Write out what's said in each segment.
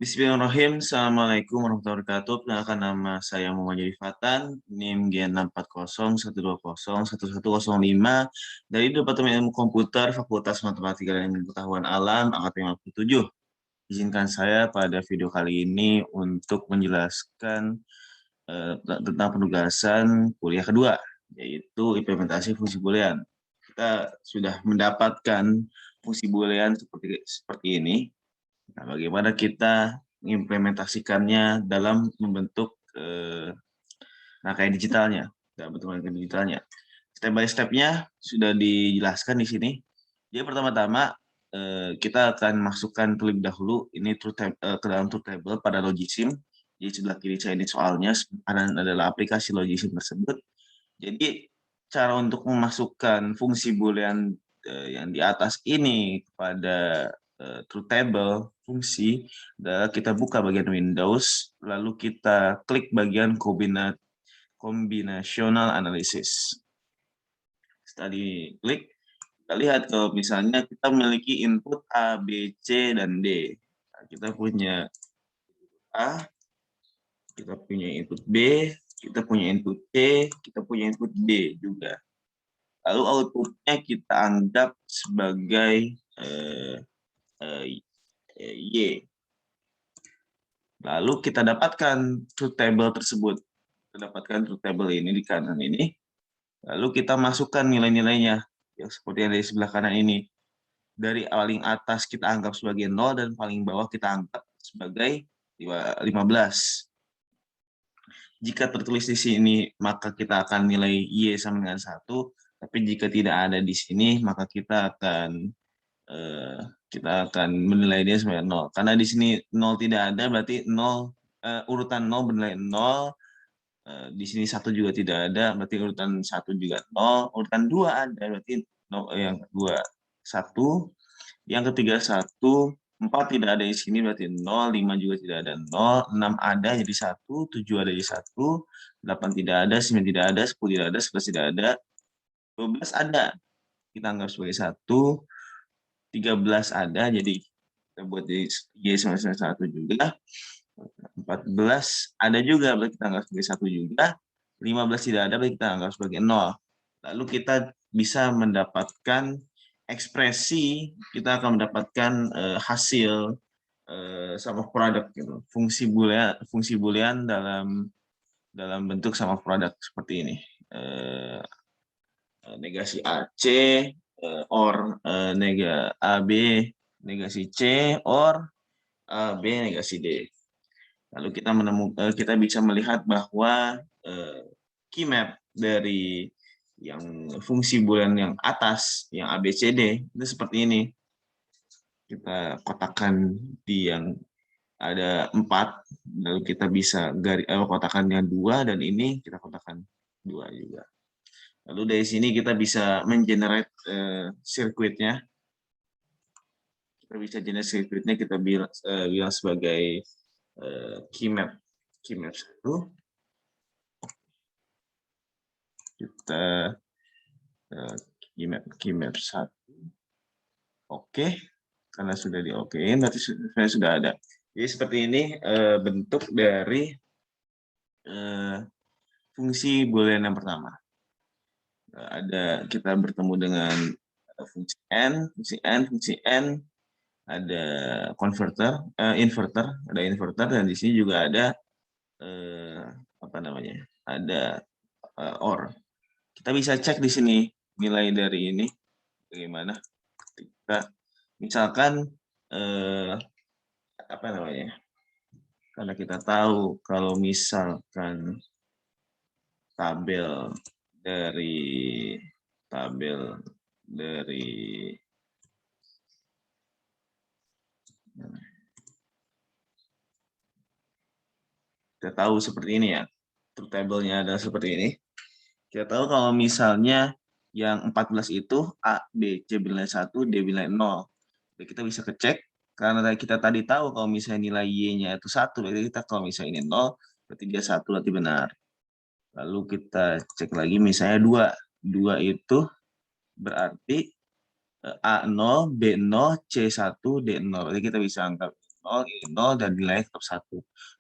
Bismillahirrahmanirrahim. Assalamualaikum warahmatullahi wabarakatuh. Perkenalkan nama saya Muhammad Jadi Fatan, NIM Gen 64012011105 dari Departemen Ilmu Komputer Fakultas Matematika dan Ilmu Pengetahuan Alam Angkatan 57. Izinkan saya pada video kali ini untuk menjelaskan tentang penugasan kuliah kedua, yaitu implementasi fungsi boolean. Kita sudah mendapatkan fungsi boolean seperti ini. Nah, bagaimana kita mengimplementasikannya dalam membentuk rangkaian digitalnya, dalam bentuk rangkaian digitalnya. Step by step-nya sudah dijelaskan di sini. Jadi pertama-tama kita akan masukkan terlebih dahulu ini ke dalam truth table pada Logisim. Jadi sebelah kiri saya ini soalnya adalah aplikasi Logisim tersebut. Jadi cara untuk memasukkan fungsi boolean yang di atas ini kepada truth table fungsi adalah kita buka bagian Windows, lalu kita klik bagian combinational analysis. Setelah diklik, kita lihat kalau misalnya kita memiliki input A, B, C, dan D. Nah, kita punya A, kita punya input B, kita punya input C, kita punya input D juga. Lalu outputnya kita anggap sebagai Y. Lalu kita dapatkan truth table tersebut. Kita dapatkan truth table ini di kanan ini. Lalu kita masukkan nilai-nilainya. Ya, seperti yang di sebelah kanan ini. Dari paling atas kita anggap sebagai 0 dan paling bawah kita anggap sebagai 15. Jika tertulis di sini, maka kita akan nilai Y sama dengan 1. Tapi jika tidak ada di sini, maka kita akan menilai dia sebagai 0. Karena di sini 0 tidak ada, berarti 0 urutan 0 bernilai 0. Di sini 1 juga tidak ada, berarti urutan 1 juga 0. Urutan 2 ada, berarti 0, yang kedua 1. Yang ketiga 1. 4 tidak ada di sini, berarti 0. 5 juga tidak ada, 0. 6 ada, jadi 1. 7 ada, jadi 1. 8 tidak ada, 9 tidak ada, 10 tidak ada, 11 tidak ada. 12 ada, kita anggap sebagai 1. 13 ada, jadi kita buat di Y sama dengan 1 juga. 14 ada juga, berarti kita anggap sebagai 1 juga. 15 tidak ada, berarti kita anggap sebagai 0. Lalu kita bisa mendapatkan ekspresi, kita akan mendapatkan hasil sum of product gitu. Fungsi boolean dalam bentuk sum of product seperti ini. Negasi AC or AB negasi C or AB negasi D. Lalu kita bisa melihat bahwa key map dari yang fungsi boolean yang atas, yang ABCD itu seperti ini. Kita kotakkan di yang ada 4, lalu kita bisa kotakkan yang 2, dan ini kita kotakkan 2 juga. Lalu dari sini kita bisa mengenerate sirkuitnya. Kita bisa generate sirkuitnya, kita bilang sebagai key map 1. Kita key map 1. Oke, karena sudah di-okein, berarti sudah ada. Jadi seperti ini bentuk dari fungsi boolean yang pertama. Kita bertemu dengan fungsi n, ada inverter, dan di sini juga ada ada OR. Kita bisa cek di sini nilai dari ini bagaimana ketika misalkan karena kita tahu kalau misalkan tabel dari kita tahu seperti ini ya, truth table-nya adalah seperti ini. Kita tahu kalau misalnya yang 14 itu A, B, C bernilai 1, D bernilai 0. Jadi kita bisa kecek, karena kita tadi tahu kalau misalnya nilai Y-nya itu 1, berarti kita kalau misalnya ini 0, berarti dia 1, berarti benar. Lalu kita cek lagi misalnya 2. 2 itu berarti A0, B0, C1, D0. Jadi kita bisa anggap 0, Y 0, dan nilainya tetap 1.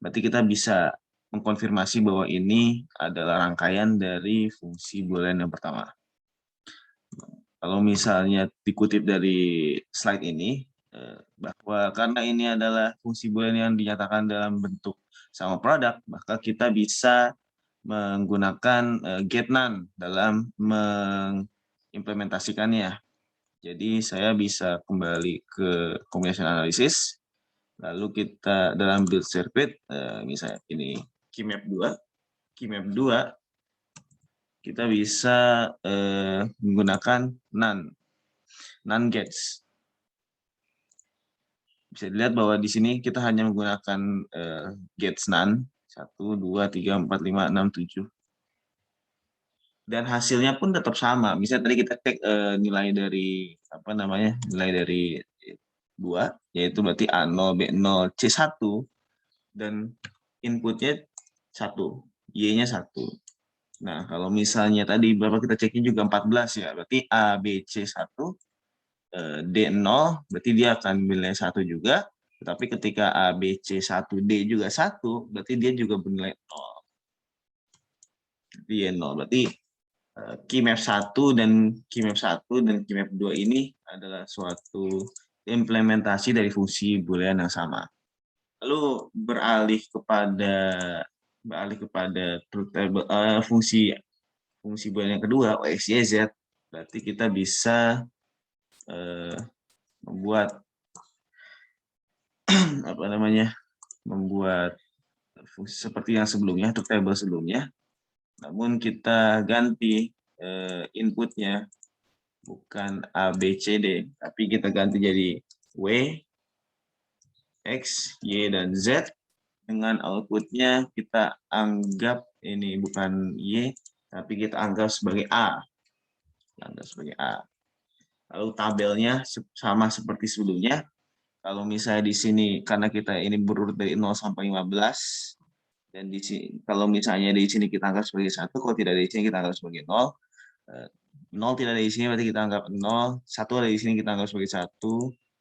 Berarti kita bisa mengkonfirmasi bahwa ini adalah rangkaian dari fungsi boolean yang pertama. Kalau misalnya dikutip dari slide ini, bahwa karena ini adalah fungsi boolean yang dinyatakan dalam bentuk sama produk, maka kita bisa menggunakan get none dalam mengimplementasikannya. Jadi saya bisa kembali ke combination analysis, lalu kita dalam build circuit, misalnya ini keymap 2, kita bisa menggunakan none gates. Bisa dilihat bahwa di sini kita hanya menggunakan gates none 1, 2, 3, 4, 5, 6, 7. Dan hasilnya pun tetap sama. Misalnya tadi kita cek nilai dari nilai dari 2, yaitu berarti A0, B0, C1, dan inputnya 1, Y-nya 1. Nah, kalau misalnya tadi Bapak kita ceknya juga 14 ya, berarti A, B, C1, D0, berarti dia akan bernilai 1 juga, tetapi ketika A, B, C1, D juga 1, berarti dia juga bernilai 0. Dia 0, berarti keymap 1 dan keymap 2 ini adalah suatu implementasi dari fungsi boolean yang sama. Lalu beralih kepada truth table, fungsi boolean yang kedua, X, Y, Z, berarti kita bisa membuat membuat fungsi seperti yang sebelumnya, truth table sebelumnya, namun kita ganti inputnya bukan A, B, C, D, tapi kita ganti jadi W, X, Y, dan Z, dengan outputnya kita anggap ini bukan Y, tapi kita anggap sebagai A. Lalu tabelnya sama seperti sebelumnya. Kalau misalnya di sini, karena kita ini berurut dari 0 sampai 15, dan di sini, kalau misalnya di sini kita anggap sebagai 1, kalau tidak di sini kita anggap sebagai 0. 0 tidak ada di sini berarti kita anggap 0, 1 ada di sini kita anggap sebagai 1,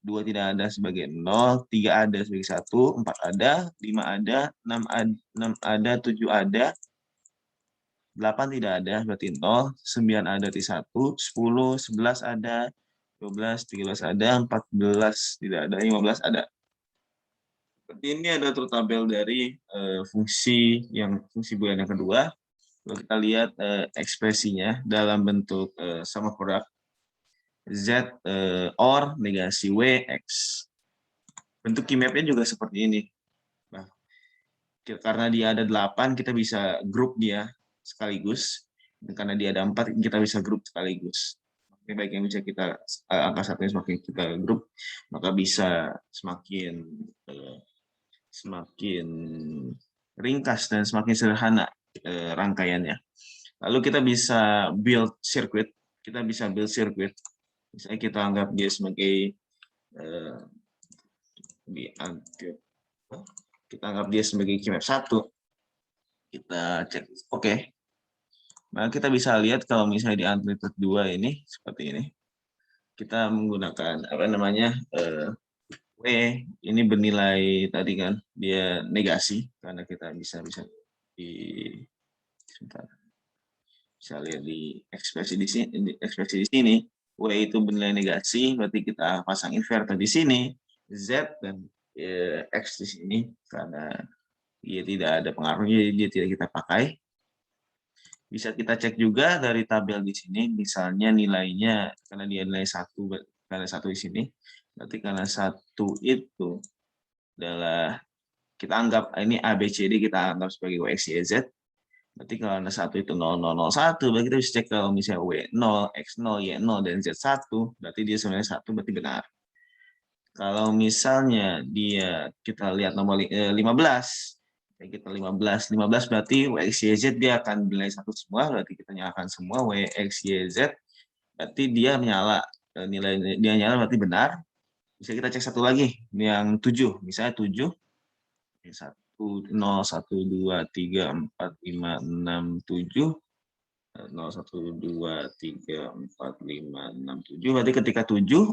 2 tidak ada sebagai 0, 3 ada sebagai 1, 4 ada, 5 ada, 6 ada, 7 ada, 8 tidak ada berarti 0, 9 ada di 1, 10, 11 ada, 12, 13 ada, 14 tidak ada, 15 ada. Seperti ini ada tabel dari fungsi boolean yang kedua. Kalau kita lihat ekspresinya dalam bentuk sama produk Z OR negasi W X. Bentuk keymapnya juga seperti ini. Nah, karena dia ada 8, kita bisa grup dia sekaligus. Dan karena dia ada 4, kita bisa grup sekaligus. Baik yang bisa kita angka satunya semakin kita grup, maka bisa semakin ringkas dan semakin sederhana rangkaiannya. Lalu kita bisa build circuit. Misalnya kita anggap dia sebagai keymap 1. Kita cek oke. Nah, kita bisa lihat kalau misalnya di amplitude 2 ini seperti ini. Kita menggunakan W ini bernilai tadi kan dia negasi, karena kita bisa lihat di ekspresi di sini, W itu bernilai negasi, berarti kita pasang inverter di sini, Z dan X di sini, karena dia tidak ada pengaruhnya, dia tidak kita pakai. Bisa kita cek juga dari tabel di sini, misalnya nilainya, karena dia nilai 1, karena 1 di sini, berarti karena 1 itu adalah, kita anggap ini A, B, C, D, kita anggap sebagai W, X, Y, Z. Berarti kalau ada 1 itu 0, 0, 0, 1, berarti kita bisa cek kalau misalnya W 0, X 0, Y 0, dan Z 1, berarti dia sebenarnya 1, berarti benar. Kalau misalnya kita lihat nomor 15, kita 15 berarti W, X, Y, Z dia akan bernilai 1 semua, berarti kita nyalakan semua W, X, Y, Z, berarti dia menyala, nilai dia nyala berarti benar. Bisa kita cek satu lagi, yang 7, misalnya 7, 1, 0, 1, 2, 3, 4, 5, 6, 7, 0, 1, 2, 3, 4, 5, 6, 7, berarti ketika 7,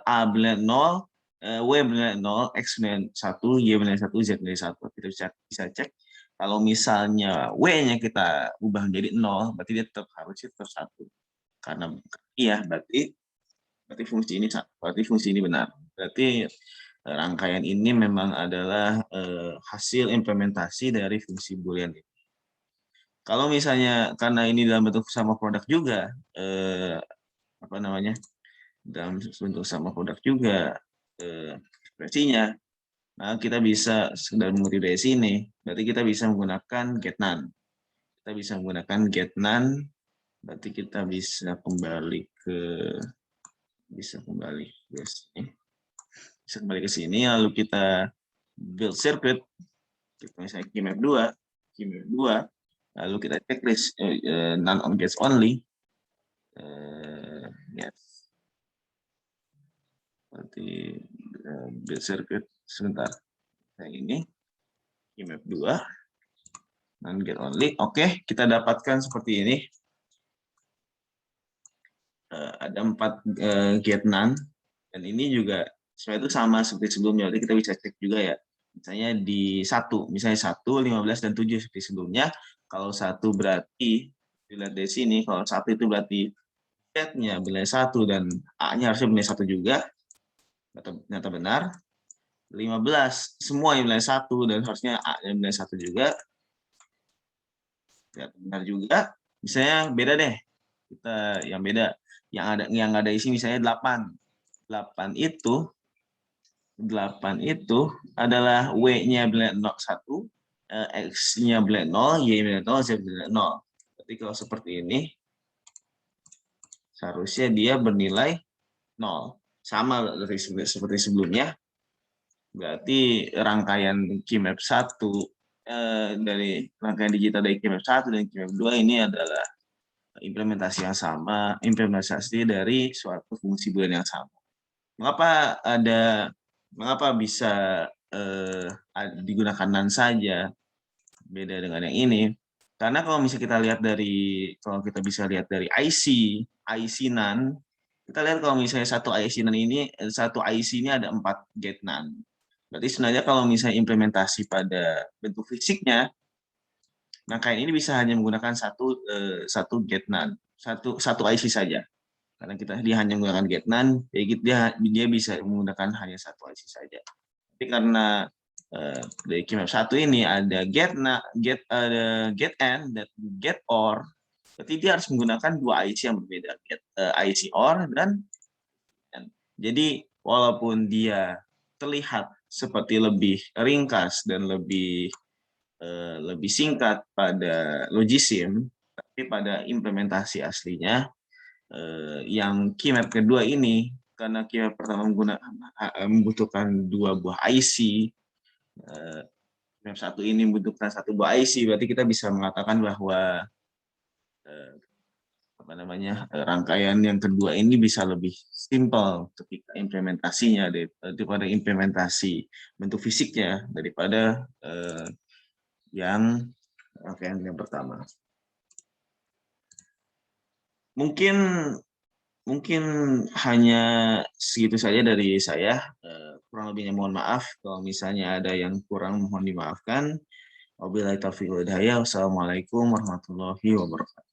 A bernilai 0, W bernilai 0, X bernilai 1, Y bernilai 1, Z bernilai 1. Kita bisa cek kalau misalnya W-nya kita ubah menjadi 0, berarti dia harus tetap 1. Karena iya, berarti fungsi ini benar. Berarti rangkaian ini memang adalah hasil implementasi dari fungsi Boolean. Kalau misalnya karena ini dalam bentuk sama produk juga, dalam bentuk sama produk juga ekspresinya, nah kita bisa sekedar mengerti dari sini, berarti kita bisa menggunakan get none. Kita bisa menggunakan get none, berarti kita bisa kembali ke sini. Bisa kembali ke sini, lalu kita build circuit, kita misalnya keymap 2, lalu kita checklist none on gets only, yes. Berarti build circuit sebentar. Yang ini keymap 2, none get only. Oke, kita dapatkan seperti ini. Ada 4 get none, dan ini juga sebenarnya itu sama seperti sebelumnya. Jadi kita bisa cek juga ya. Misalnya di 1, misalnya 1, 15, dan 7 seperti sebelumnya. Kalau 1 berarti, dilihat dari sini, kalau 1 itu berarti Z-nya bernilai 1 dan A-nya harusnya bernilai 1 juga. Ternyata benar. 15, semua yang bernilai 1 dan harusnya A-nya bernilai 1 juga. Ternyata benar juga. Misalnya beda deh. Kita yang beda. Yang ada isi misalnya 8. 8 itu adalah W-nya bernilai 1, X-nya bernilai 0, Y-nya bernilai 0, Z bernilai 0. Berarti kalau seperti ini, seharusnya dia bernilai 0. Sama seperti sebelumnya. Berarti rangkaian keymap 1 dari rangkaian digital dari keymap 1 dan keymap 2 ini adalah implementasi yang sama, implementasi dari suatu fungsi boolean yang sama. Mengapa bisa digunakan none saja, beda dengan yang ini? Karena kalau misalnya kita lihat bisa lihat dari IC none, kita lihat kalau misalnya satu IC ini ada 4 get none. Berarti sebenarnya kalau misalnya implementasi pada bentuk fisiknya, rangkaian ini bisa hanya menggunakan satu get none, satu IC saja. Karena dia hanya menggunakan get none, dia bisa menggunakan hanya satu IC saja. Tapi karena dari keymap 1 ini ada get and dan get or, berarti dia harus menggunakan 2 IC yang berbeda, IC or dan jadi walaupun dia terlihat seperti lebih ringkas dan lebih singkat pada logisim, tapi pada implementasi aslinya yang keymap kedua ini, karena keymap pertama membutuhkan 2 buah IC, keymap 1 ini membutuhkan 1 buah IC, berarti kita bisa mengatakan bahwa rangkaian yang kedua ini bisa lebih simpel ketika implementasinya daripada implementasi bentuk fisiknya daripada yang rangkaian yang pertama. Mungkin hanya segitu saja dari saya. Kurang lebihnya mohon maaf. Kalau misalnya ada yang kurang, mohon dimaafkan. Wabillahi taufiq wal hidayah. Wassalamualaikum warahmatullahi wabarakatuh.